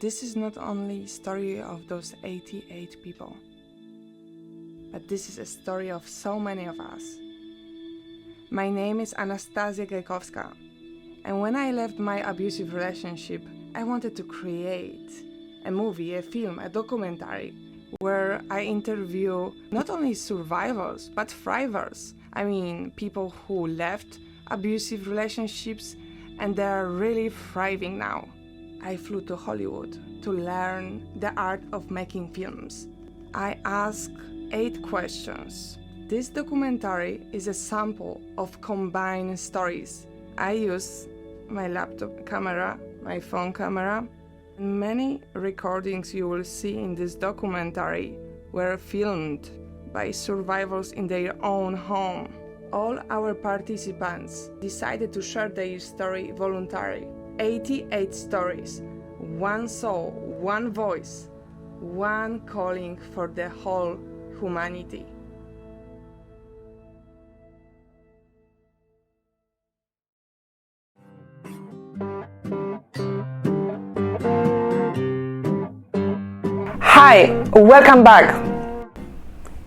this is not only a story of those 88 people, but this is a story of so many of us. My name is Anastasia Gajkowska, and when I left my abusive relationship, I wanted to create a movie, a film, a documentary where I interview not only survivors, but thrivers. I mean, people who left abusive relationships and they're really thriving now. I flew to Hollywood to learn the art of making films. I asked 8 questions. This documentary is a sample of combined stories. I use my laptop camera, my phone camera. Many recordings you will see in this documentary were filmed by survivors in their own home. All our participants decided to share their story voluntarily. 88 stories, one soul, one voice, one calling for the whole humanity. Hi, welcome back.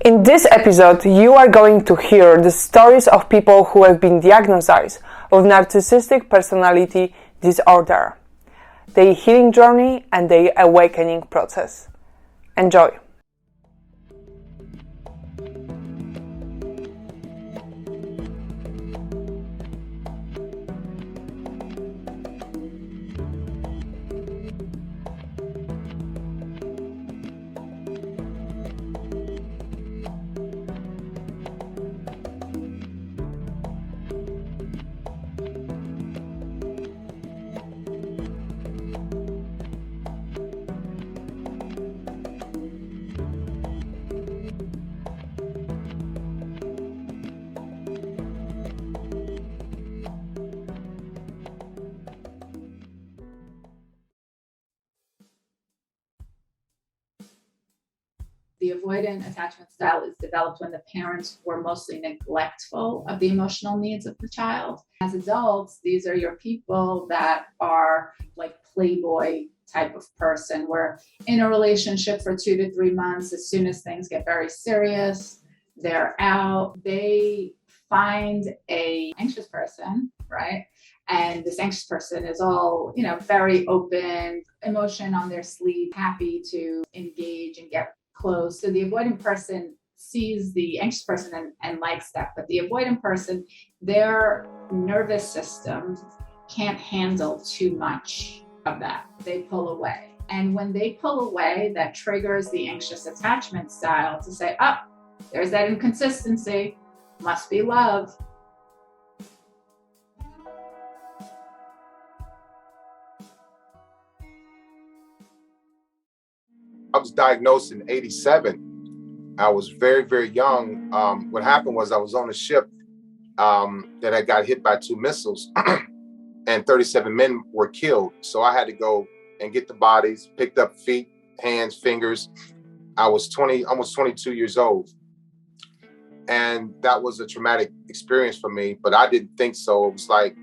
In this episode, you are going to hear the stories of people who have been diagnosed with narcissistic personality disorder, their healing journey and their awakening process. Enjoy. The avoidant attachment style is developed when the parents were mostly neglectful of the emotional needs of the child. As adults, these are your people that are like playboy type of person. We're in a relationship for 2 to 3 months. As soon as things get very serious, they're out. They find a anxious person, right? And this anxious person is all, very open, emotion on their sleeve, happy to engage and get close. So the avoidant person sees the anxious person and likes that. But the avoidant person, their nervous system can't handle too much of that. They pull away. And when they pull away, that triggers the anxious attachment style to say, oh, there's that inconsistency, must be love. I was diagnosed in '87. I was very, very young. What happened was I was on a ship that had got hit by 2 missiles and 37 men were killed. So I had to go and get the bodies, picked up feet, hands, fingers. I was almost 22 years old. And that was a traumatic experience for me, but I didn't think so. It was like,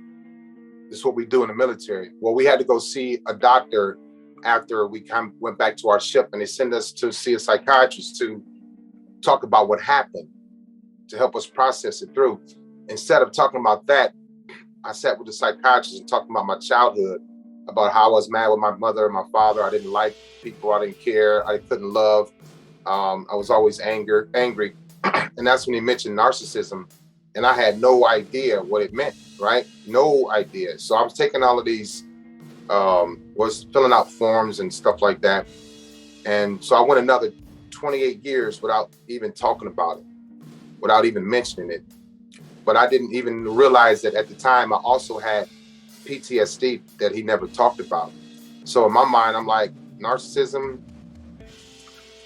this is what we do in the military. Well, we had to go see a doctor after we went back to our ship, and they sent us to see a psychiatrist to talk about what happened, to help us process it through. Instead of talking about that, I sat with the psychiatrist and talked about my childhood, about how I was mad with my mother and my father. I didn't like people. I didn't care. I couldn't love. I was always angry. And that's when he mentioned narcissism. And I had no idea what it meant, right? No idea. So I was taking all of these, was filling out forms and stuff like that. And so I went another 28 years without even talking about it, without even mentioning it. But I didn't even realize that at the time I also had PTSD that he never talked about. So in my mind, I'm like, narcissism.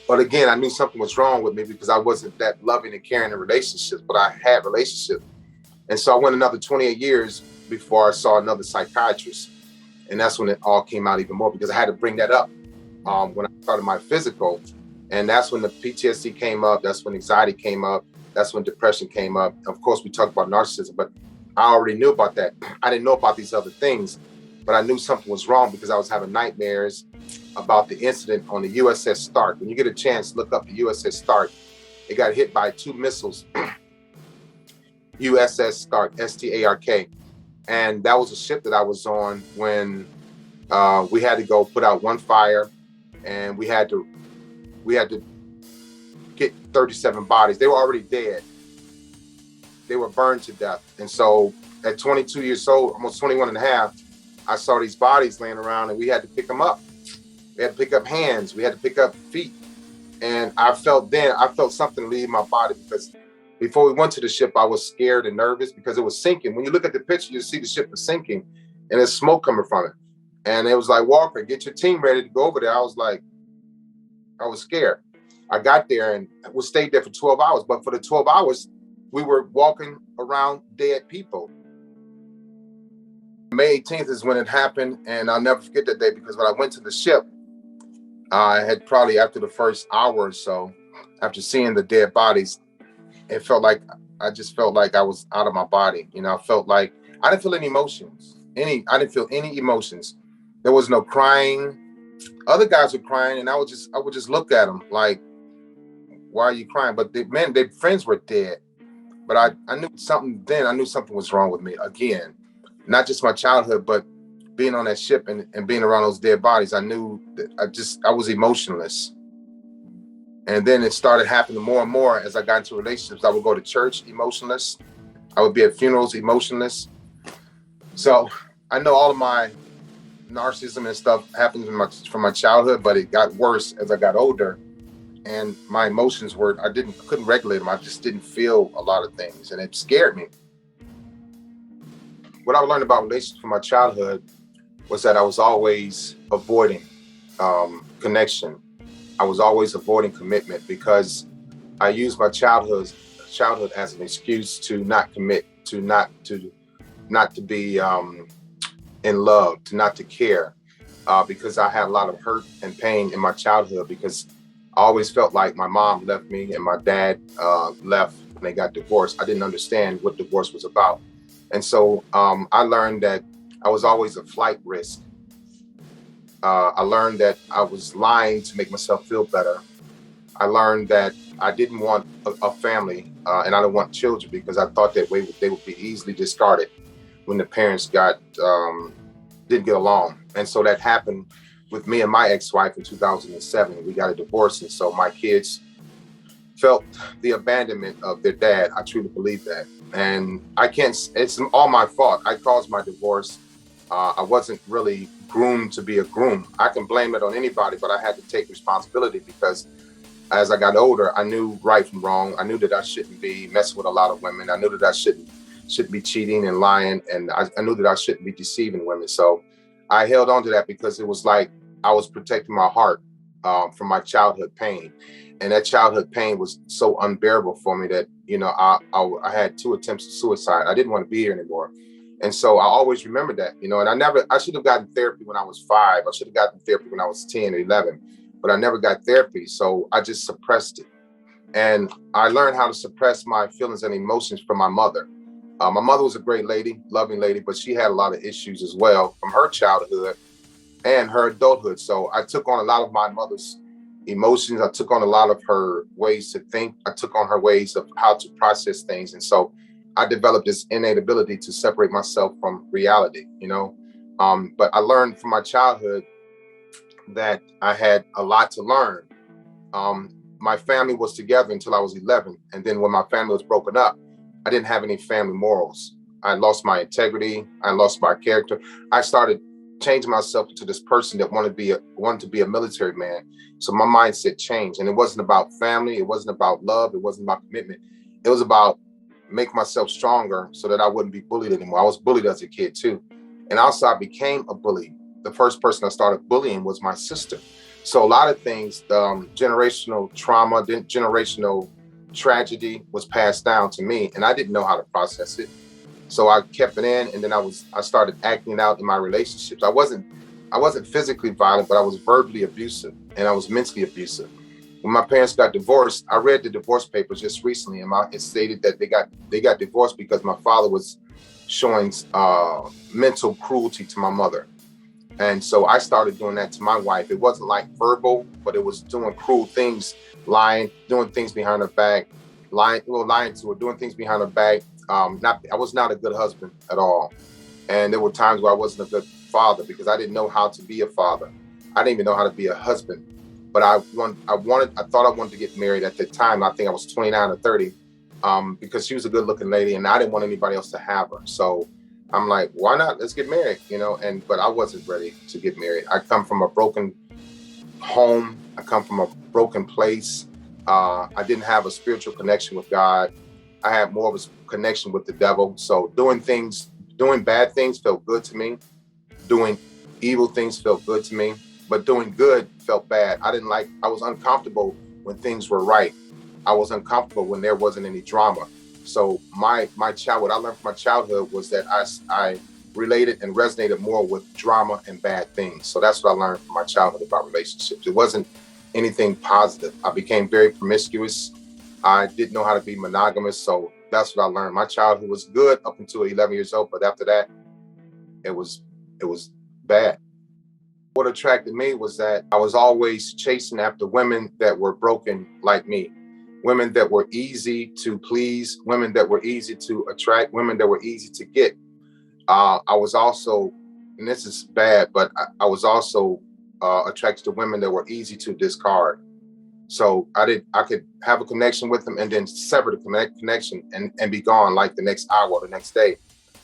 But again, I knew something was wrong with me because I wasn't that loving and caring in relationships, but I had relationships. And so I went another 28 years before I saw another psychiatrist. And that's when it all came out even more, because I had to bring that up when I started my physical. And that's when the PTSD came up. That's when anxiety came up. That's when depression came up. Of course, we talked about narcissism, but I already knew about that. I didn't know about these other things. but I knew something was wrong because I was having nightmares about the incident on the USS Stark. When you get a chance, look up the USS Stark. It got hit by 2 missiles, USS Stark, S-T-A-R-K. And that was a ship that I was on when we had to go put out one fire, and we had to get 37 bodies. They were already dead. They were burned to death. And so at 22 years old, almost 21 and a half, I saw these bodies laying around, and we had to pick them up. We had to pick up hands. We had to pick up feet. And I felt something leave my body, because before we went to the ship, I was scared and nervous because it was sinking. When you look at the picture, you see the ship was sinking and there's smoke coming from it. And it was like, Walker, get your team ready to go over there. I was scared. I got there and we stayed there for 12 hours. But for the 12 hours, we were walking around dead people. May 18th is when it happened. And I'll never forget that day, because when I went to the ship, I had probably after the first hour or so, after seeing the dead bodies, I just felt like I was out of my body. You know, I felt like I didn't feel any emotions. I didn't feel any emotions. There was no crying. Other guys were crying, and I would just look at them like, why are you crying? But their friends were dead. But I knew something then. I knew something was wrong with me again. Not just my childhood, but being on that ship and being around those dead bodies. I knew that I was emotionless. And then it started happening more and more as I got into relationships. I would go to church emotionless. I would be at funerals emotionless. So I know all of my narcissism and stuff happened from my childhood, but it got worse as I got older. And my emotions couldn't regulate them. I just didn't feel a lot of things, and it scared me. What I learned about relationships from my childhood was that I was always avoiding connection. I was always avoiding commitment because I used my childhood as an excuse to not commit, not to be in love, not to care, because I had a lot of hurt and pain in my childhood, because I always felt like my mom left me and my dad left when they got divorced. I didn't understand what divorce was about. And so I learned that I was always a flight risk. I learned that I was lying to make myself feel better. I learned that I didn't want a family and I didn't want children, because I thought that they would be easily discarded when the parents didn't get along. And so that happened with me and my ex-wife in 2007. We got a divorce. And so my kids felt the abandonment of their dad. I truly believe that. And it's all my fault. I caused my divorce. I wasn't really groomed to be a groom. I can blame it on anybody, but I had to take responsibility, because as I got older, I knew right from wrong. I knew that I shouldn't be messing with a lot of women. I knew that I shouldn't be cheating and lying. And I knew that I shouldn't be deceiving women. So I held on to that, because it was like I was protecting my heart from my childhood pain. And that childhood pain was so unbearable for me that, you know, I had 2 attempts at suicide. I didn't want to be here anymore. And so I always remember that, you know, and I should have gotten therapy when I was 5. I should have gotten therapy when I was 10 or 11, but I never got therapy. So I just suppressed it. And I learned how to suppress my feelings and emotions from my mother. My mother was a great lady, loving lady, but she had a lot of issues as well from her childhood and her adulthood. So I took on a lot of my mother's emotions. I took on a lot of her ways to think. I took on her ways of how to process things. And so I developed this innate ability to separate myself from reality, you know. But I learned from my childhood that I had a lot to learn. My family was together until I was 11. And then when my family was broken up, I didn't have any family morals. I lost my integrity. I lost my character. I started changing myself into this person that wanted to be a military man. So my mindset changed, and it wasn't about family. It wasn't about love. It wasn't about commitment. It was about making myself stronger so that I wouldn't be bullied anymore. I was bullied as a kid too. And also I became a bully. The first person I started bullying was my sister. So a lot of things, generational trauma, generational tragedy was passed down to me, and I didn't know how to process it. So I kept it in, and then I started acting it out in my relationships. I wasn't physically violent, but I was verbally abusive, and I was mentally abusive. When my parents got divorced, I read the divorce papers just recently, and it stated that they got divorced because my father was showing mental cruelty to my mother. And so I started doing that to my wife. It wasn't like verbal, but it was doing cruel things, lying, doing things behind her back, lying to her, doing things behind her back. I was not a good husband at all. And there were times where I wasn't a good father because I didn't know how to be a father. I didn't even know how to be a husband. But I thought I wanted to get married at the time. I think I was 29 or 30, because she was a good looking lady and I didn't want anybody else to have her. So I'm like, why not? Let's get married, but I wasn't ready to get married. I come from a broken home. I come from a broken place. I didn't have a spiritual connection with God. I had more of a connection with the devil. So doing bad things felt good to me. Doing evil things felt good to me, but doing good felt bad. I was uncomfortable when things were right. I was uncomfortable when there wasn't any drama. So what I learned from my childhood was that I related and resonated more with drama and bad things. So that's what I learned from my childhood about relationships. It wasn't anything positive. I became very promiscuous. I didn't know how to be monogamous. So that's what I learned. My childhood was good up until 11 years old, but after that, it was bad. What attracted me was that I was always chasing after women that were broken like me. Women that were easy to please, women that were easy to attract, women that were easy to get. I was also, and this is bad, but I was also attracted to women that were easy to discard. So I could have a connection with them and then sever the connection and be gone like the next hour or the next day.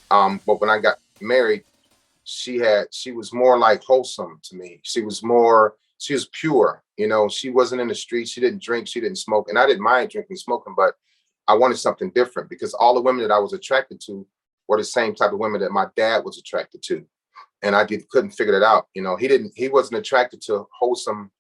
But when I got married, she was more like wholesome to me. She was pure. She wasn't in the street. She didn't drink. She didn't smoke. And I didn't mind drinking, smoking, but I wanted something different because all the women that I was attracted to were the same type of women that my dad was attracted to. And I couldn't figure that out. He wasn't attracted to wholesome,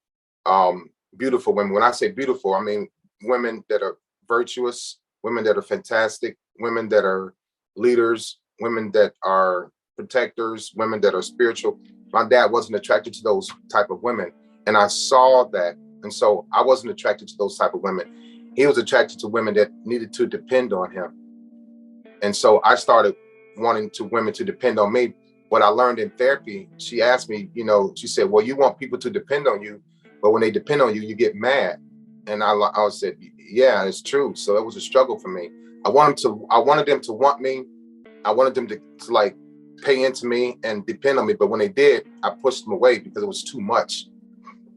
beautiful women. When I say beautiful, I mean women that are virtuous, women that are fantastic, women that are leaders, women that are protectors, women that are spiritual. My dad wasn't attracted to those type of women. And I saw that. And so I wasn't attracted to those type of women. He was attracted to women that needed to depend on him. And so I started wanting women to depend on me. What I learned in therapy, she asked me, she said, well, you want people to depend on you, but when they depend on you, you get mad. And I said, yeah, it's true. So it was a struggle for me. I wanted them to want me. I wanted them to like pay into me and depend on me. But when they did, I pushed them away because it was too much.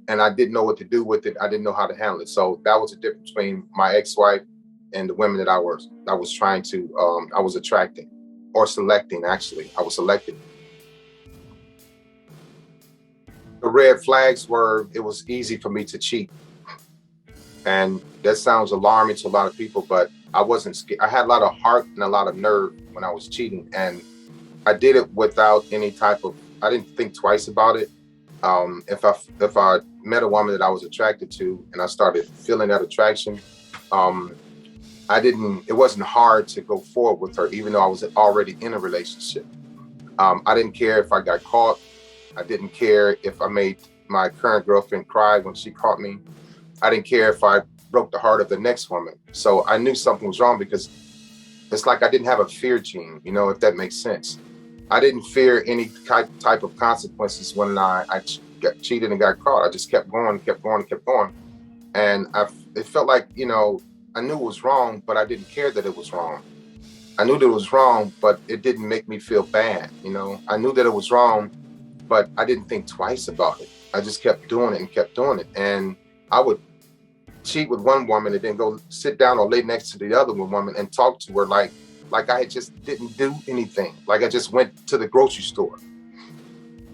And I didn't know what to do with it. I didn't know how to handle it. So that was the difference between my ex-wife and the women that I was attracting or selecting, actually. I was selecting. The red flags were, it was easy for me to cheat. And that sounds alarming to a lot of people, but I wasn't scared. I had a lot of heart and a lot of nerve when I was cheating. And I did it without any I didn't think twice about it. If I met a woman that I was attracted to and I started feeling that attraction, it wasn't hard to go forward with her, even though I was already in a relationship. I didn't care if I got caught. I didn't care if I made my current girlfriend cry when she caught me. I didn't care if I broke the heart of the next woman. So I knew something was wrong because it's like I didn't have a fear gene, if that makes sense. I didn't fear any type of consequences when I got cheated and got caught. I just kept going. And it felt like, I knew it was wrong, but I didn't care that it was wrong. I knew that it was wrong, but it didn't make me feel bad. I knew that it was wrong, but I didn't think twice about it. I just kept doing it. And I would cheat with one woman and then go sit down or lay next to the other woman and talk to her like I just didn't do anything. Like I just went to the grocery store.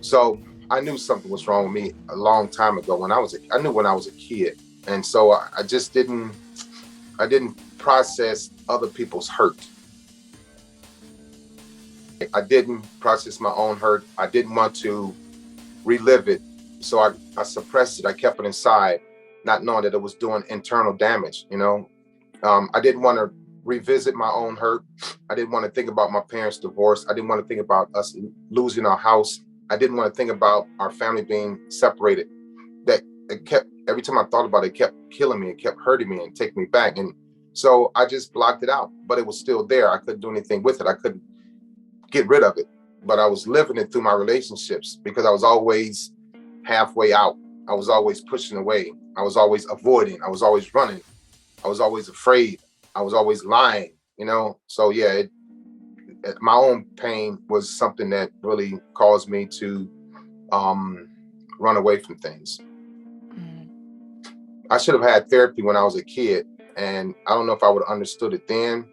So I knew something was wrong with me a long time ago I knew when I was a kid. And so I just didn't process other people's hurt. I didn't process my own hurt. I didn't want to relive it. So I suppressed it. I kept it inside, not knowing that it was doing internal damage. I didn't want to revisit my own hurt. I didn't want to think about my parents' divorce. I didn't want to think about us losing our house. I didn't want to think about our family being separated. Every time I thought about it, it kept killing me. It kept hurting me and taking me back. And so I just blocked it out, but it was still there. I couldn't do anything with it. I couldn't get rid of it. but I was living it through my relationships because I was always halfway out. I was always pushing away. I was always avoiding. I was always running. I was always afraid. I was always lying, you know? So yeah, my own pain was something that really caused me to run away from things. I should have had therapy when I was a kid, and I don't know if I would have understood it then.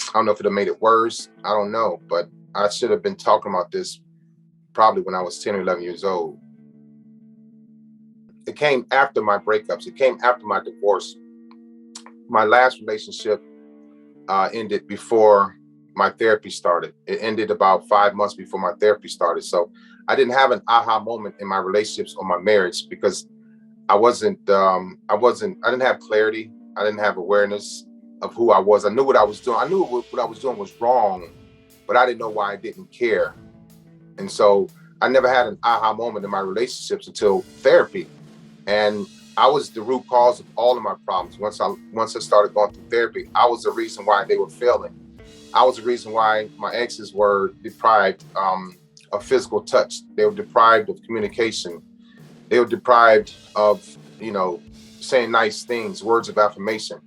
I don't know if it would have made it worse. I don't know, but I should have been talking about this probably when I was 10 or 11 years old. It came after my breakups. It came after my divorce. My last relationship ended before my therapy started. It ended about 5 months before my therapy started. So I didn't have an aha moment in my relationships or my marriage because I didn't have clarity. I didn't have awareness of who I was. I knew what I was doing. I knew what I was doing was wrong, but I didn't know why I didn't care. And so I never had an aha moment in my relationships until therapy. And I was the root cause of all of my problems. Once I started going through therapy, I was the reason why they were failing. I was the reason why my exes were deprived of physical touch. They were deprived of communication. They were deprived of, saying nice things, words of affirmation.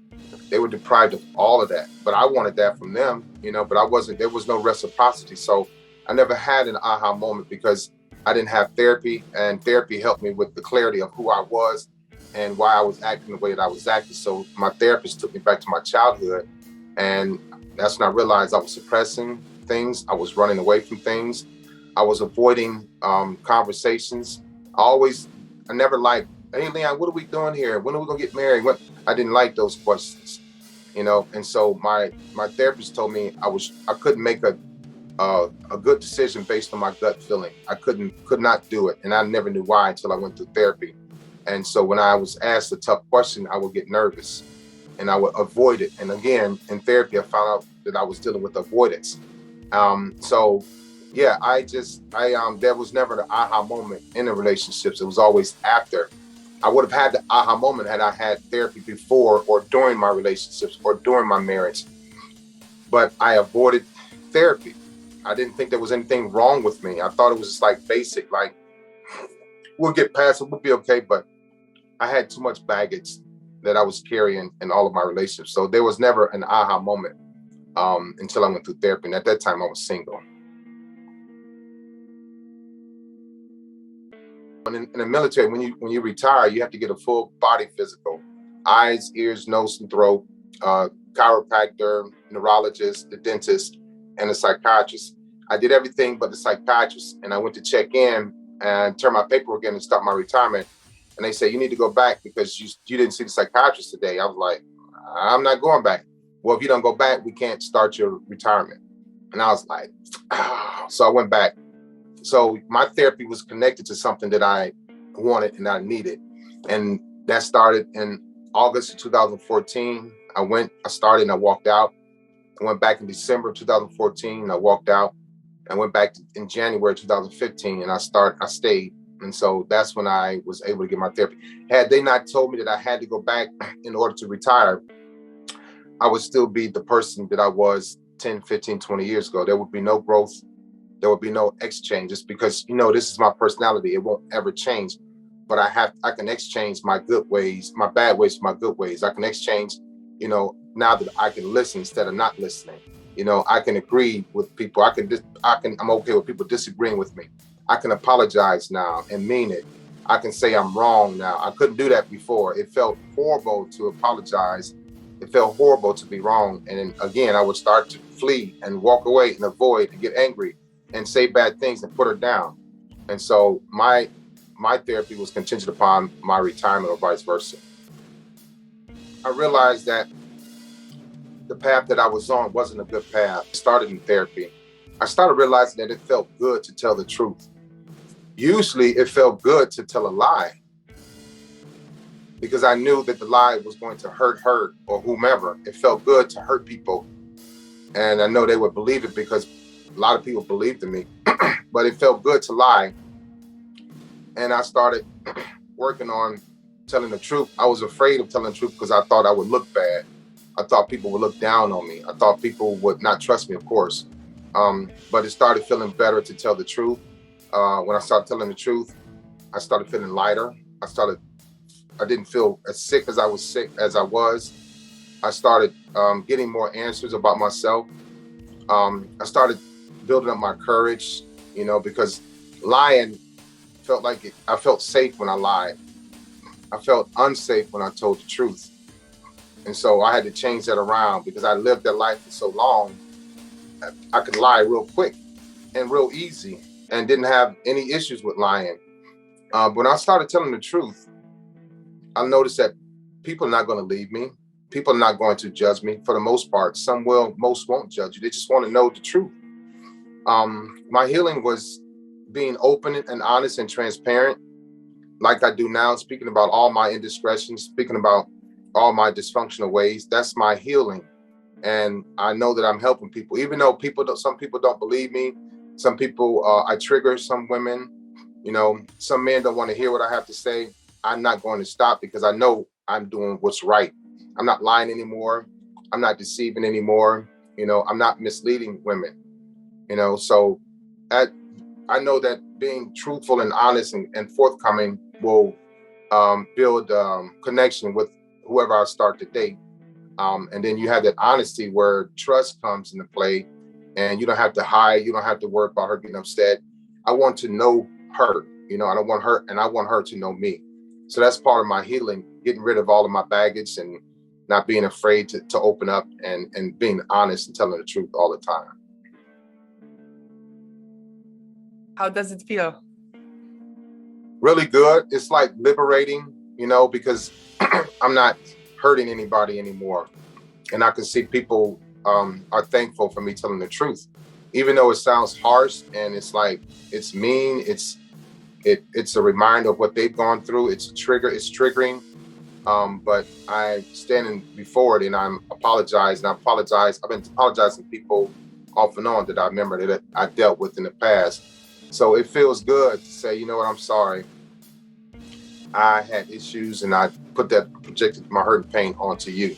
They were deprived of all of that. But I wanted that from them, but there was no reciprocity. So I never had an aha moment because I didn't have therapy, and therapy helped me with the clarity of who I was and why I was acting the way that I was acting. So my therapist took me back to my childhood, and that's when I realized I was suppressing things. I was running away from things. I was avoiding conversations. I never liked, hey, Leon, what are we doing here? When are we gonna get married? I didn't like those questions, And so my therapist told me I couldn't make a good decision based on my gut feeling. I could not do it, and I never knew why until I went through therapy. And so when I was asked a tough question, I would get nervous, and I would avoid it. And again, in therapy, I found out that I was dealing with avoidance. So yeah, there was never the aha moment in the relationships. It was always after. I would have had the aha moment had I had therapy before or during my relationships or during my marriage. But I avoided therapy. I didn't think there was anything wrong with me. I thought it was just like basic, like we'll get past it, we'll be okay. But I had too much baggage that I was carrying in all of my relationships. So there was never an aha moment until I went through therapy. And at that time I was single. In the military, when you retire, you have to get a full body physical, eyes, ears, nose, and throat, chiropractor, neurologist, the dentist, and the psychiatrist. I did everything but the psychiatrist, and I went to check in and turn my paperwork in and start my retirement. And they say, you need to go back because you didn't see the psychiatrist today. I was like, I'm not going back. Well, if you don't go back, we can't start your retirement. And I was like, so I went back. So my therapy was connected to something that I wanted and I needed. And that started in August of 2014. I started and I walked out. I went back in December of 2014 and I walked out. I went back in January 2015 and I stayed. And so that's when I was able to get my therapy. Had they not told me that I had to go back in order to retire, I would still be the person that I was 10, 15, 20 years ago. There would be no growth. There will be no exchange. Just because, this is my personality. It won't ever change. But I can exchange my good ways, my bad ways for my good ways. I can exchange, now that I can listen instead of not listening. I can agree with people. I'm okay with people disagreeing with me. I can apologize now and mean it. I can say I'm wrong now. I couldn't do that before. It felt horrible to apologize. It felt horrible to be wrong. And then again, I would start to flee and walk away and avoid and get angry and say bad things and put her down. And so my therapy was contingent upon my retirement or vice versa. I realized that the path that I was on wasn't a good path. I started in therapy. I started realizing that it felt good to tell the truth. Usually it felt good to tell a lie because I knew that the lie was going to hurt her or whomever. It felt good to hurt people. And I know they would believe it because a lot of people believed in me, but it felt good to lie. And I started working on telling the truth. I was afraid of telling the truth because I thought I would look bad. I thought people would look down on me. I thought people would not trust me, of course. But it started feeling better to tell the truth. When I started telling the truth, I started feeling lighter. I didn't feel as sick as I was. I started getting more answers about myself. I started building up my courage, because lying felt like it. I felt safe when I lied. I felt unsafe when I told the truth. And so I had to change that around because I lived that life for so long. I could lie real quick and real easy and didn't have any issues with lying. When I started telling the truth, I noticed that people are not going to leave me. People are not going to judge me for the most part. Some will, most won't judge you. They just want to know the truth. My healing was being open and honest and transparent, like I do now, speaking about all my indiscretions, speaking about all my dysfunctional ways. That's my healing. And I know that I'm helping people, even though some people don't believe me. Some people, I trigger some women, some men don't want to hear what I have to say. I'm not going to stop because I know I'm doing what's right. I'm not lying anymore. I'm not deceiving anymore. I'm not misleading women, so I know that being truthful and honest and forthcoming will build connection with whoever I start to date. And then you have that honesty where trust comes into play and you don't have to hide. You don't have to worry about her getting upset. I want to know her, I don't want her, and I want her to know me. So that's part of my healing, getting rid of all of my baggage and not being afraid to open up and being honest and telling the truth all the time. How does it feel? Really good. It's like liberating, because I'm not hurting anybody anymore. And I can see people are thankful for me telling the truth, even though it sounds harsh and it's like, it's mean. It's a reminder of what they've gone through. It's triggering. But I'm standing before it and I'm apologizing. I've been apologizing to people off and on that I remember that I dealt with in the past. So it feels good to say, you know what, I'm sorry. I had issues and I projected my hurt and pain onto you.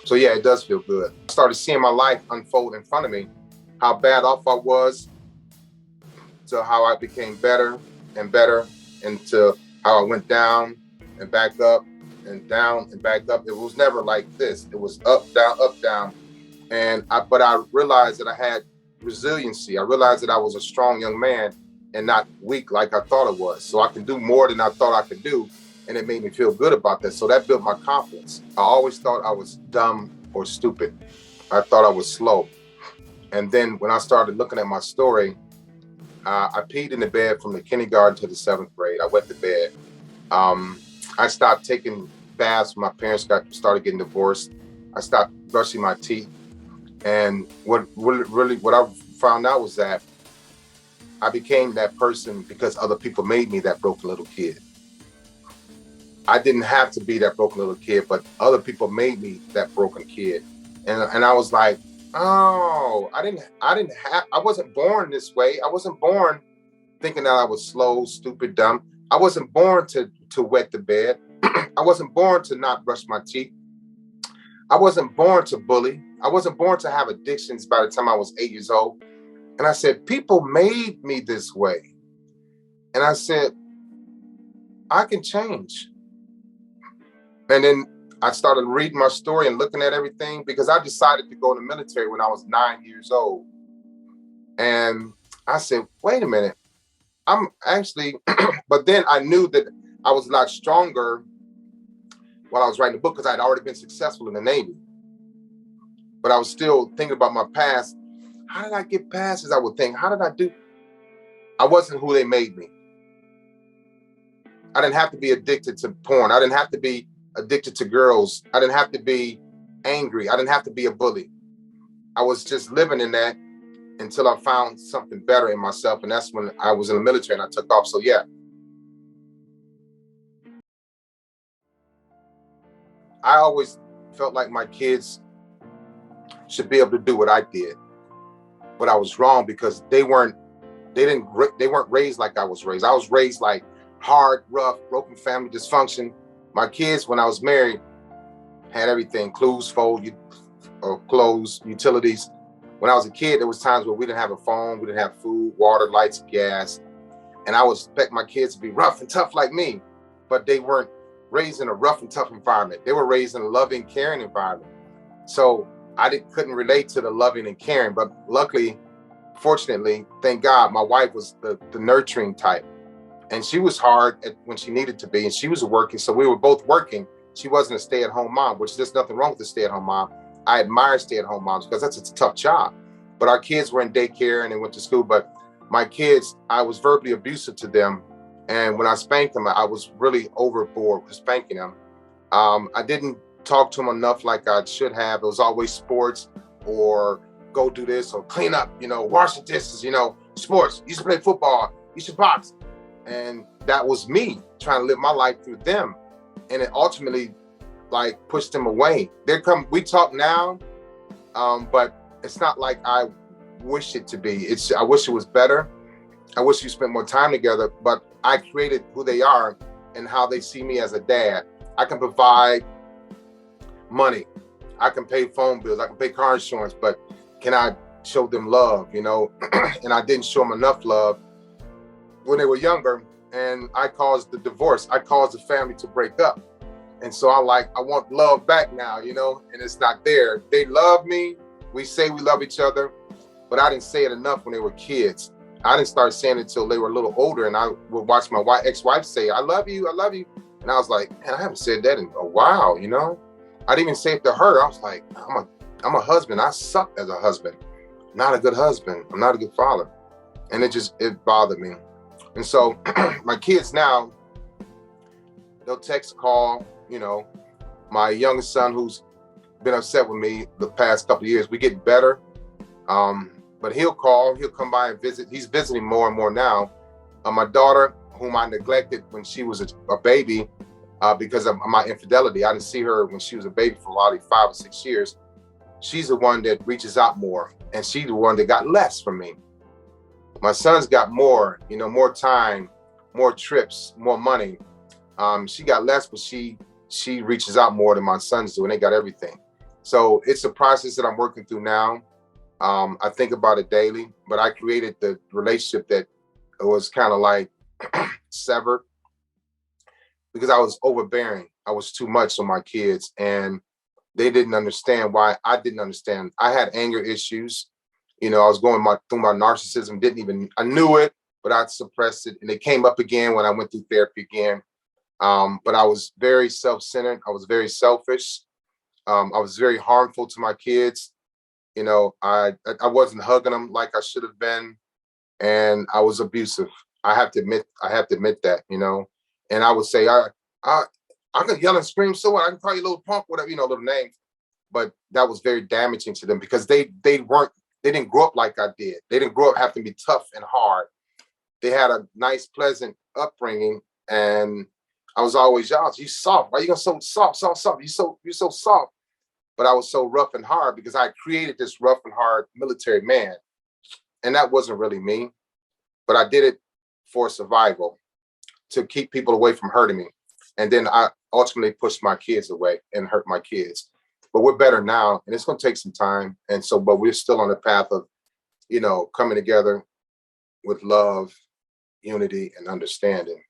So yeah, it does feel good. I started seeing my life unfold in front of me, how bad off I was to how I became better and better, and to how I went down and back up and down and back up. It was never like this. It was up, down. But I realized that I had resiliency. I realized that I was a strong young man and not weak like I thought I was. So I can do more than I thought I could do. And it made me feel good about that. So that built my confidence. I always thought I was dumb or stupid. I thought I was slow. And then when I started looking at my story, I peed in the bed from the kindergarten to the 7th grade. I went to bed. I stopped taking baths when my parents started getting divorced. I stopped brushing my teeth. And what I found out was that I became that person because other people made me that broken little kid. I didn't have to be that broken little kid, but other people made me that broken kid. And I was like, oh, I wasn't born this way. I wasn't born thinking that I was slow, stupid, dumb. I wasn't born to wet the bed. I wasn't born to not brush my teeth. I wasn't born to bully. I wasn't born to have addictions by the time I was 8 years old. And I said, people made me this way. And I said, I can change. And then I started reading my story and looking at everything because I decided to go in the military when I was 9 years old. And I said, wait a minute, I'm actually, but then I knew that I was a lot stronger while I was writing the book because I'd already been successful in the Navy. But I was still thinking about my past. How did I get past this? I would think, how did I do? I wasn't who they made me. I didn't have to be addicted to porn. I didn't have to be addicted to girls. I didn't have to be angry. I didn't have to be a bully. I was just living in that until I found something better in myself. And that's when I was in the military and I took off. So yeah. I always felt like my kids should be able to do what I did. But I was wrong because they weren't raised like I was raised. I was raised like hard, rough, broken family dysfunction. My kids, when I was married, had everything: clothes, utilities. When I was a kid, there was times where we didn't have a phone, we didn't have food, water, lights, gas. And I would expect my kids to be rough and tough like me, but they weren't raised in a rough and tough environment. They were raised in a loving, caring environment. So I couldn't relate to the loving and caring, but luckily, fortunately, thank God, my wife was the nurturing type. And she was hard when she needed to be, and she was working. So we were both working. She wasn't a stay-at-home mom, which there's nothing wrong with a stay-at-home mom. I admire stay-at-home moms because that's a tough job. But our kids were in daycare and they went to school. But my kids, I was verbally abusive to them. And when I spanked them, I was really overboard with spanking them. I didn't talk to them enough like I should have. It was always sports or go do this or clean up, wash the dishes, sports. You should play football. You should box. And that was me trying to live my life through them. And it ultimately pushed them away. We talk now, but it's not like I wish it to be. I wish it was better. I wish we spent more time together, but I created who they are and how they see me as a dad. I can provide money. I can pay phone bills. I can pay car insurance, but can I show them love, And I didn't show them enough love when they were younger, and I caused the divorce. I caused the family to break up. And so I want love back now, and it's not there. They love me. We say we love each other, but I didn't say it enough when they were kids. I didn't start saying it until they were a little older, and I would watch my ex-wife say, I love you, I love you. And I was like, man, I haven't said that in a while, I didn't even say it to her. I was like, I'm a husband. I suck as a husband. I'm not a good husband. I'm not a good father. And it bothered me. And so my kids now, they'll text, call, my youngest son who's been upset with me the past couple of years, we get better. But he'll call, he'll come by and visit. He's visiting more and more now. My daughter, whom I neglected when she was a baby because of my infidelity. I didn't see her when she was a baby for probably 5 or 6 years. She's the one that reaches out more, and she's the one that got less from me. My son's got more, more time, more trips, more money. She got less, but she reaches out more than my sons do, and they got everything. So it's a process that I'm working through now. I think about it daily, but I created the relationship that was kind of severed because I was overbearing. I was too much on my kids, and they didn't understand why I didn't understand. I had anger issues. I was going through my narcissism, I knew it, but I suppressed it. And it came up again when I went through therapy again. But I was very self-centered. I was very selfish. I was very harmful to my kids. I wasn't hugging them like I should have been. And I was abusive. I have to admit that, and I would say, I can yell and scream, so what? I can call you a little punk, whatever, little names. But that was very damaging to them because they didn't grow up like I did. They didn't grow up having to be tough and hard. They had a nice, pleasant upbringing, and I was always, y'all, you soft. Why you gonna so soft? You're so soft. But I was so rough and hard because I created this rough and hard military man, and that wasn't really me. But I did it for survival, to keep people away from hurting me, and then I ultimately pushed my kids away and hurt my kids. But we're better now, and it's going to take some time. And so, but we're still on the path of, coming together with love, unity, and understanding.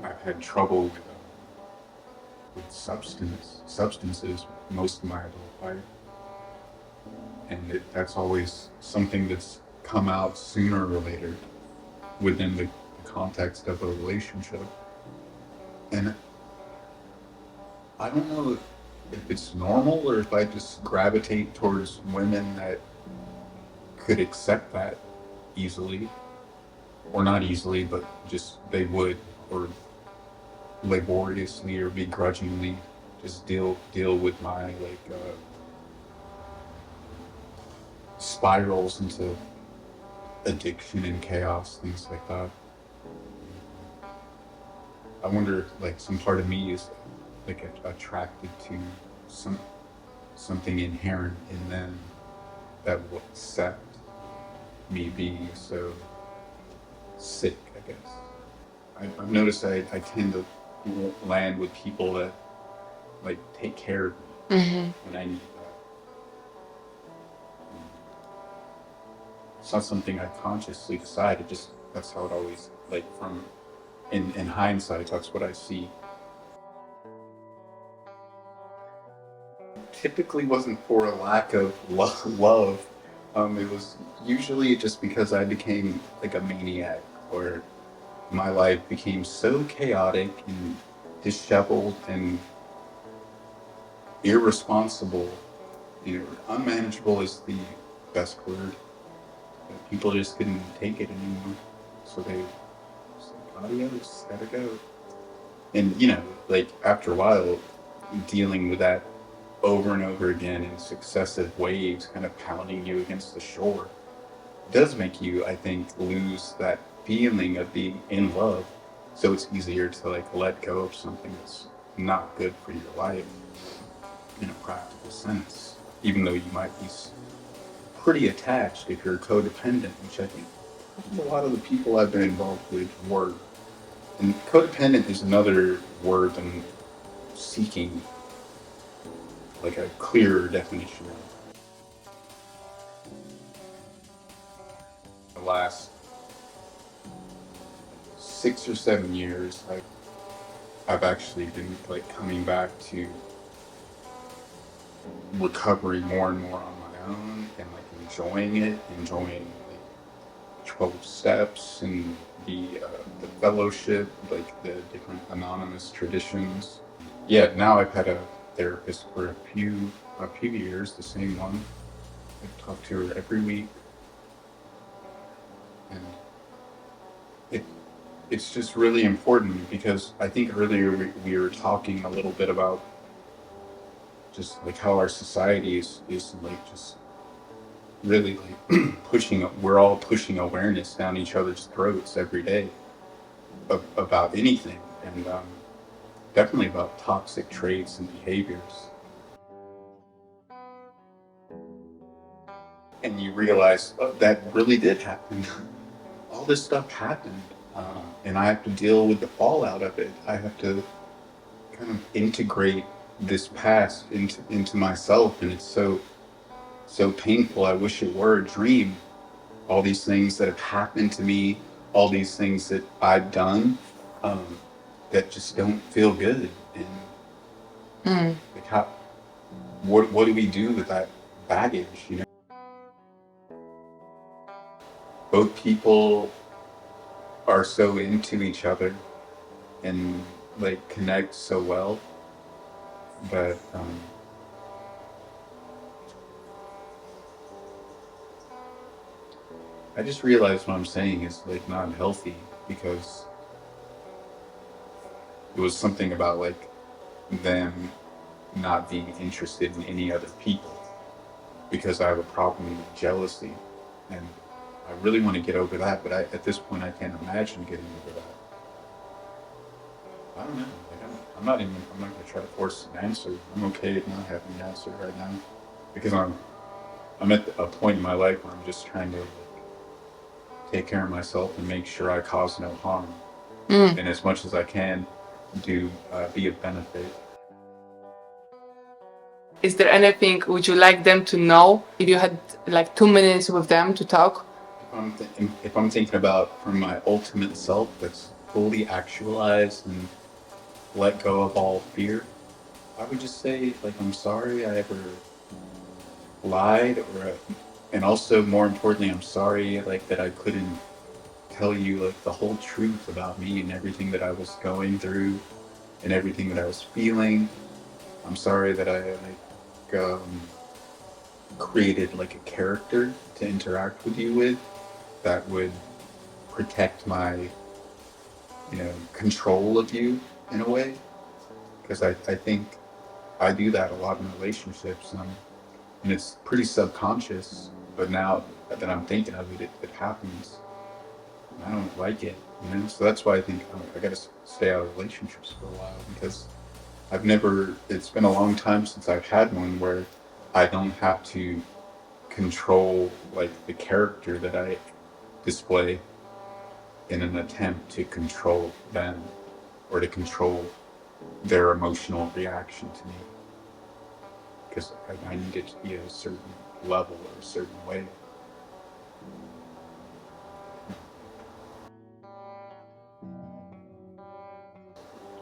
I've had trouble with substances most of my adult life. And that's always something that's come out sooner or later within the context of a relationship. And I don't know if it's normal or if I just gravitate towards women that could accept that easily, or not easily, but just they would, or laboriously or begrudgingly just deal with my spirals into addiction and chaos, things like that. I wonder if some part of me is attracted to something inherent in them that will accept me being so sick, I guess. I've noticed I tend to land with people that like take care of me when I need that. It's not something I consciously decide. That's how it always, like, from in hindsight, that's what I see. Typically wasn't for a lack of love. It was usually just because I became like a maniac, or my life became so chaotic and disheveled and irresponsible. Unmanageable is the best word. People just couldn't take it anymore, so they just like, adios, gotta go. And like after a while, dealing with that over and over again in successive waves, kind of pounding you against the shore, does make you, I think, lose that feeling of being in love. So it's easier to like let go of something that's not good for your life in a practical sense, even though you might be pretty attached if you're codependent, which I think a lot of the people I've been involved with were. And codependent is another word than seeking like a clearer definition of. The last 6 or 7 years, I've actually been like coming back to recovery more and more on my own, and like enjoying like 12 steps and the fellowship, like the different anonymous traditions. Yeah, now I've had a therapist for a few years, the same one. I talk to her every week, and it's just really important, because I think earlier we were talking a little bit about just like how our society is like just really like we're all pushing awareness down each other's throats every day about anything, and definitely about toxic traits and behaviors. And you realize, oh, that really did happen. All this stuff happened, and I have to deal with the fallout of it. I have to kind of integrate this past into myself, and it's so painful. I wish it were a dream. All these things that have happened to me, all these things that I've done, that just don't feel good. And like what do we do with that baggage? Both people are so into each other and like connect so well, but I just realized what I'm saying is like not healthy, because it was something about like them not being interested in any other people, because I have a problem with jealousy, and I really want to get over that, but at this point I can't imagine getting over that. I don't know. I'm not going to try to force an answer. I'm okay with not having an answer right now, because I'm at a point in my life where I'm just trying to take care of myself and make sure I cause no harm, and as much as I can do be of benefit. Is there anything would you like them to know if you had like 2 minutes with them to talk? If I'm thinking about from my ultimate self that's fully actualized and let go of all fear, I would just say, like, I'm sorry I ever lied, and also more importantly, I'm sorry like that I couldn't tell you like the whole truth about me and everything that I was going through and everything that I was feeling. I'm sorry that I created like a character to interact with you with that would protect my control of you in a way, because I think I do that a lot in relationships, and it's pretty subconscious, but now that I'm thinking of it, it happens. I don't like it, so that's why I think I gotta stay out of relationships for a while, because it's been a long time since I've had one where I don't have to control like the character that I display in an attempt to control them or to control their emotional reaction to me, because I need it to be at a certain level or a certain way.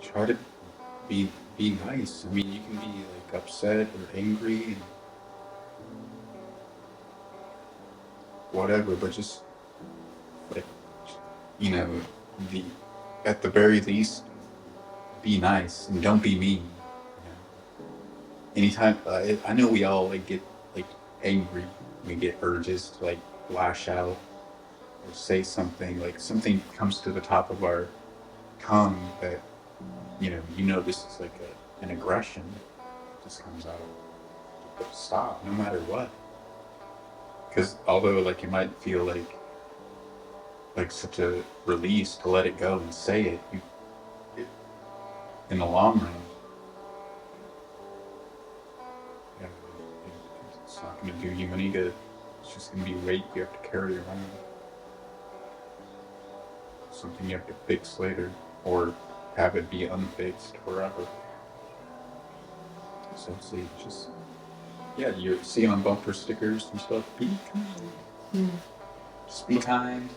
Try to be nice. I mean, you can be like upset or angry and whatever, but just like, you know, the at the very least, be nice and don't be mean. Anytime I know we all like get like angry, we get urges to like lash out or say something, like something comes to the top of our tongue that this is like an aggression that just comes out. But stop, no matter what. Because although like it might feel like such a release to let it go and say it, in the long run, yeah, it's not going to do you any good. It's just going to be weight you have to carry around. Something you have to fix later, or have it be unfixed forever. So see, just you see on bumper stickers and stuff. Be kind. Just be kind.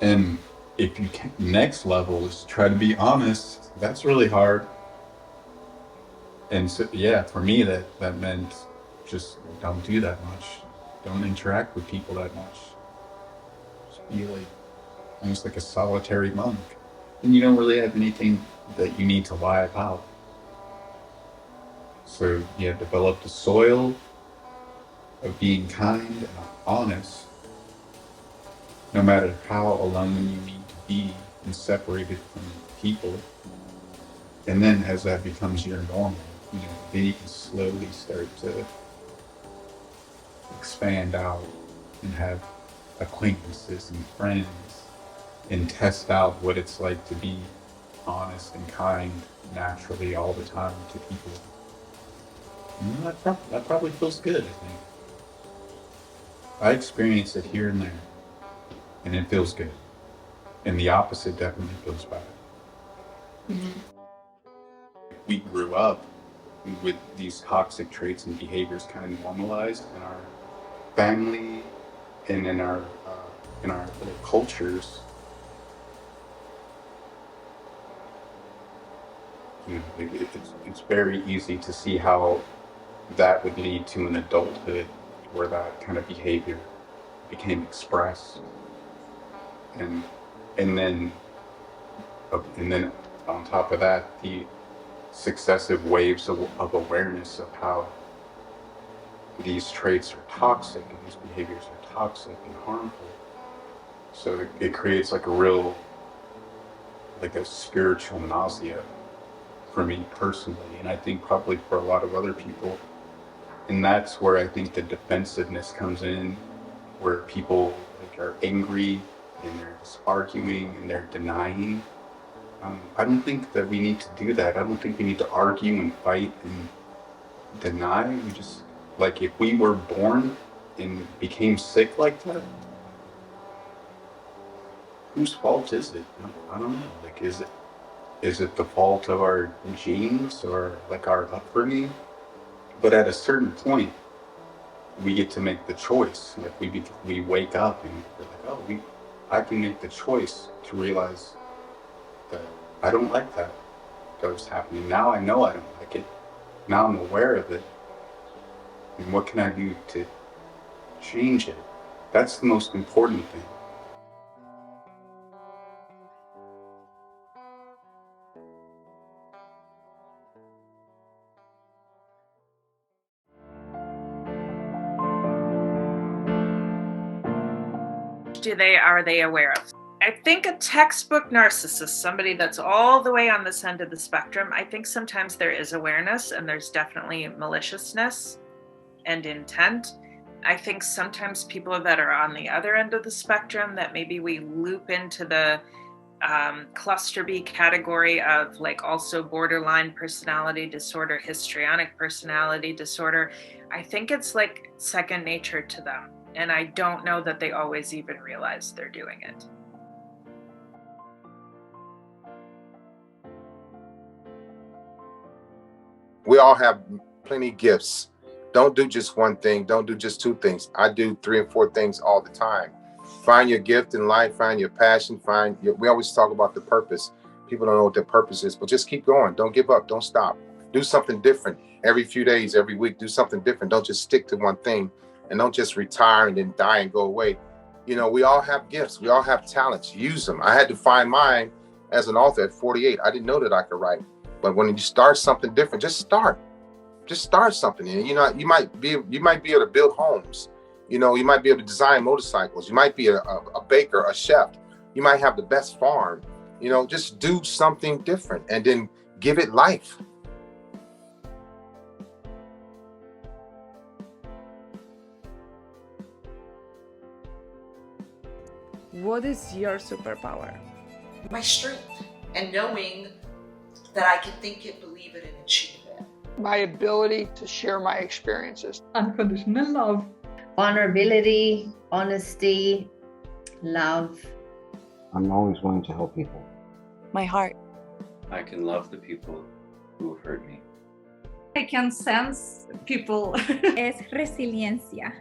And if you can, next level is try to be honest. That's really hard. And so, for me, that meant just don't do that much. Don't interact with people that much. Just be like almost like a solitary monk. And you don't really have anything that you need to lie about. So you have developed the soil of being kind and honest, no matter how alone you need to be and separated from people. And then as that becomes your normal, then you can slowly start to expand out and have acquaintances and friends and test out what it's like to be honest and kind naturally all the time to people. And that probably feels good, I think. I experience it here and there, and it feels good. And the opposite definitely feels bad. Mm-hmm. We grew up with these toxic traits and behaviors kind of normalized in our family and in our little cultures. It's very easy to see how that would lead to an adulthood where that kind of behavior became expressed, and then on top of that, the successive waves of awareness of how these traits are toxic and these behaviors are toxic and harmful. So it creates like a spiritual nausea for me personally, and I think probably for a lot of other people. And that's where I think the defensiveness comes in, where people are angry and they're just arguing and they're denying. I don't think that we need to do that. I don't think we need to argue and fight and deny. We just, if we were born and became sick like that, whose fault is it? I don't know. Is it the fault of our genes or our upbringing? But at a certain point, we get to make the choice. We wake up and we're I can make the choice to realize that I don't like that was happening. Now I know I don't like it. Now I'm aware of it. And what can I do to change it? That's the most important thing. Are they aware of? I think a textbook narcissist, somebody that's all the way on this end of the spectrum, I think sometimes there is awareness and there's definitely maliciousness and intent. I think sometimes people that are on the other end of the spectrum that maybe we loop into the cluster B category of also borderline personality disorder, histrionic personality disorder. I think it's second nature to them. And I don't know that they always even realize they're doing it. We all have plenty of gifts. Don't do just one thing. Don't do just two things. I do 3 and 4 things all the time. Find your gift in life, find your passion, we always talk about the purpose. People don't know what their purpose is, but just keep going. Don't give up. Don't stop. Do something different every few days, every week. Do something different. Don't just stick to one thing, and don't just retire and then die and go away. You know, we all have gifts. We all have talents. Use them. I had to find mine as an author at 48. I didn't know that I could write. But when you start something different, just start. Just start something. And you know, you might be able to build homes. You know, you might be able to design motorcycles. You might be a baker, a chef. You might have the best farm. You know, just do something different and then give it life. What is your superpower? My strength and knowing that I can think it, believe it, and achieve it. My ability to share my experiences. Unconditional love. Vulnerability, honesty, love. I'm always willing to help people. My heart. I can love the people who hurt me. I can sense people. Es resiliencia.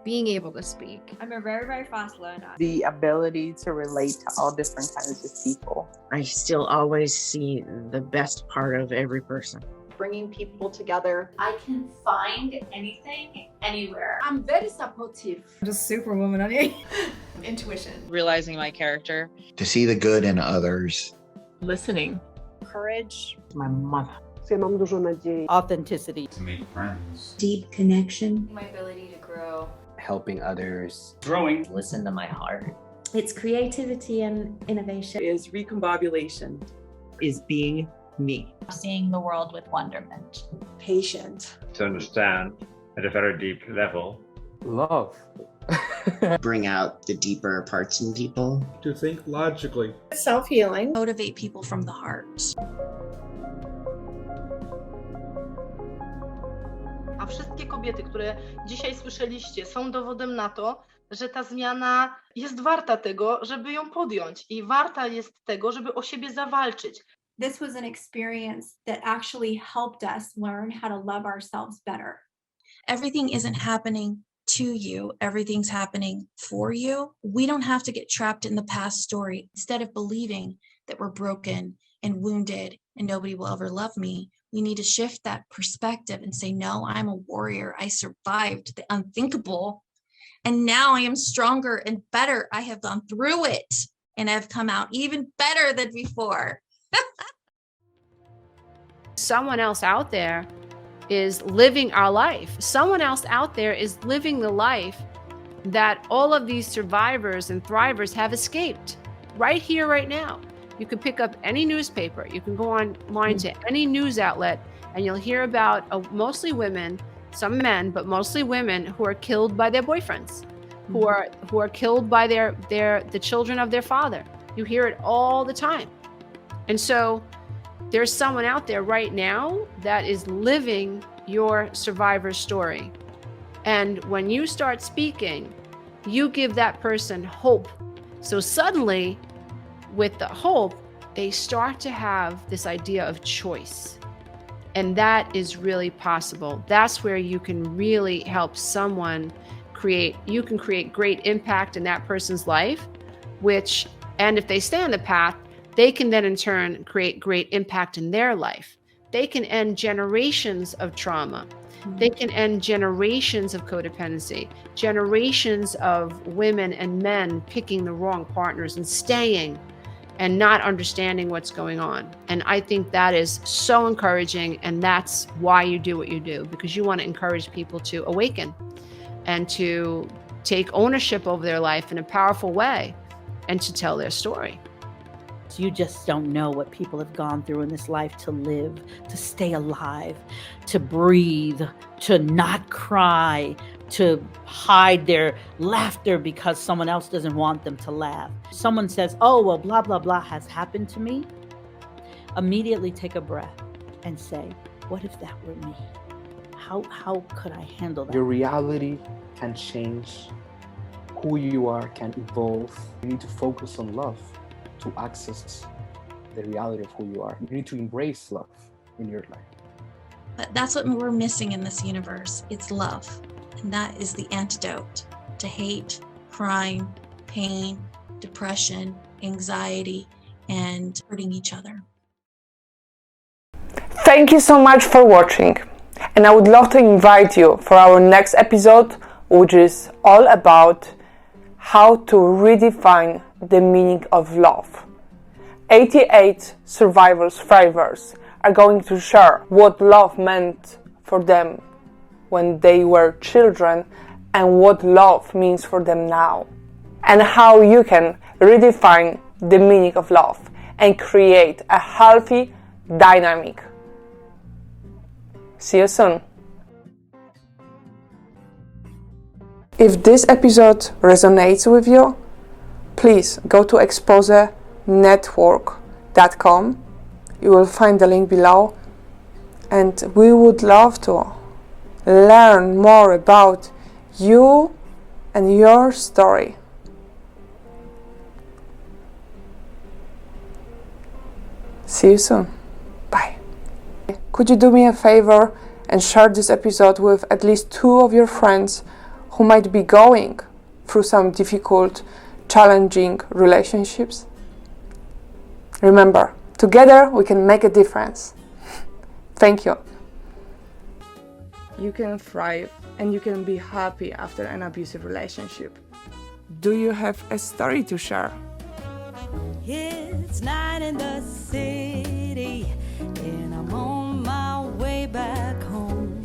Being able to speak. I'm a very, very fast learner. The ability to relate to all different kinds of people. I still always see the best part of every person. Bringing people together. I can find anything, anywhere. I'm very supportive. Just superwoman on you. Intuition. Realizing my character. To see the good in others. Listening. Courage. My mother. Authenticity. To make friends. Deep connection. My ability to grow. Helping others. Growing. Listen to my heart. It's creativity and innovation. Is recombobulation. Is being me. Seeing the world with wonderment. Patient. To understand at a very deep level. Love. Bring out the deeper parts in people. To think logically. Self-healing. Motivate people from the heart. A wszystkie kobiety, które dzisiaj słyszeliście, są dowodem na to, że ta zmiana jest warta tego, żeby ją podjąć i warta jest tego, żeby o siebie zawalczyć. This was an experience that actually helped us learn how to love ourselves better. Everything isn't happening to you. Everything's happening for you. We don't have to get trapped in the past story. Instead of believing that we're broken and wounded and nobody will ever love me, we need to shift that perspective and say, no, I'm a warrior. I survived the unthinkable. And now I am stronger and better. I have gone through it and I've come out even better than before. Someone else out there is living our life. Someone else out there is living the life that all of these survivors and thrivers have escaped right here, right now. You can pick up any newspaper. You can go online to any news outlet and you'll hear about mostly women, some men, but mostly women who are killed by their boyfriends, who are killed by the children of their father. You hear it all the time. And so there's someone out there right now that is living your survivor story. And when you start speaking, you give that person hope. So suddenly, with the hope, they start to have this idea of choice. And that is really possible. That's where you can really help someone create great impact in that person's life, and if they stay on the path, they can then in turn create great impact in their life. They can end generations of trauma. They can end generations of codependency, generations of women and men picking the wrong partners and staying and not understanding what's going on. And I think that is so encouraging, and that's why you do what you do, because you want to encourage people to awaken and to take ownership over their life in a powerful way and to tell their story. You just don't know what people have gone through in this life to live, to stay alive, to breathe, to not cry, to hide their laughter because someone else doesn't want them to laugh. Someone says, oh, well, blah, blah, blah has happened to me. Immediately take a breath and say, what if that were me? How could I handle that? Your reality can change. Who you are can evolve. You need to focus on love to access the reality of who you are. You need to embrace love in your life. But that's what we're missing in this universe. It's love. And that is the antidote to hate, crime, pain, depression, anxiety, and hurting each other. Thank you so much for watching. And I would love to invite you for our next episode, which is all about how to redefine the meaning of love. 88 survivors, thrivers are going to share what love meant for them when they were children and what love means for them now, and how you can redefine the meaning of love and create a healthy dynamic. See you soon. If this episode resonates with you, please go to exposenetwork.com. You will find the link below, and we would love to learn more about you and your story. See you soon. Bye. Could you do me a favor and share this episode with at least 2 of your friends who might be going through some difficult, challenging relationships? Remember, together we can make a difference. Thank you. You can thrive and you can be happy after an abusive relationship. Do you have a story to share? It's night in the city and I'm on my way back home,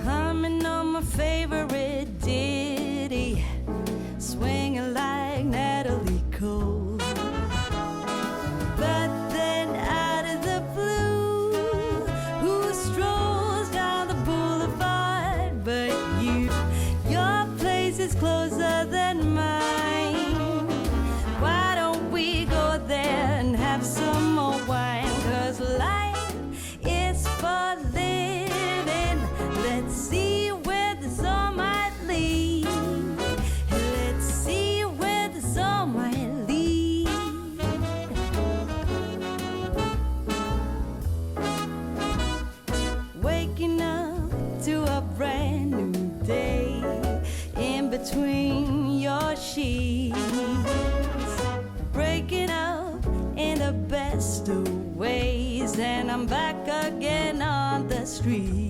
humming on my favorite ditty, swinging like Natalie Cole. But then out of the blue, who strolls down the boulevard but you? Your place is closer than mine. Why don't we go there and have some more wine? 'Cause life is for living. Let's see where the sun might lead. Let's see where the sun might lead. Waking up to a brand new day in between your sheets, breaking up in the best of ways, and I'm back again on the street.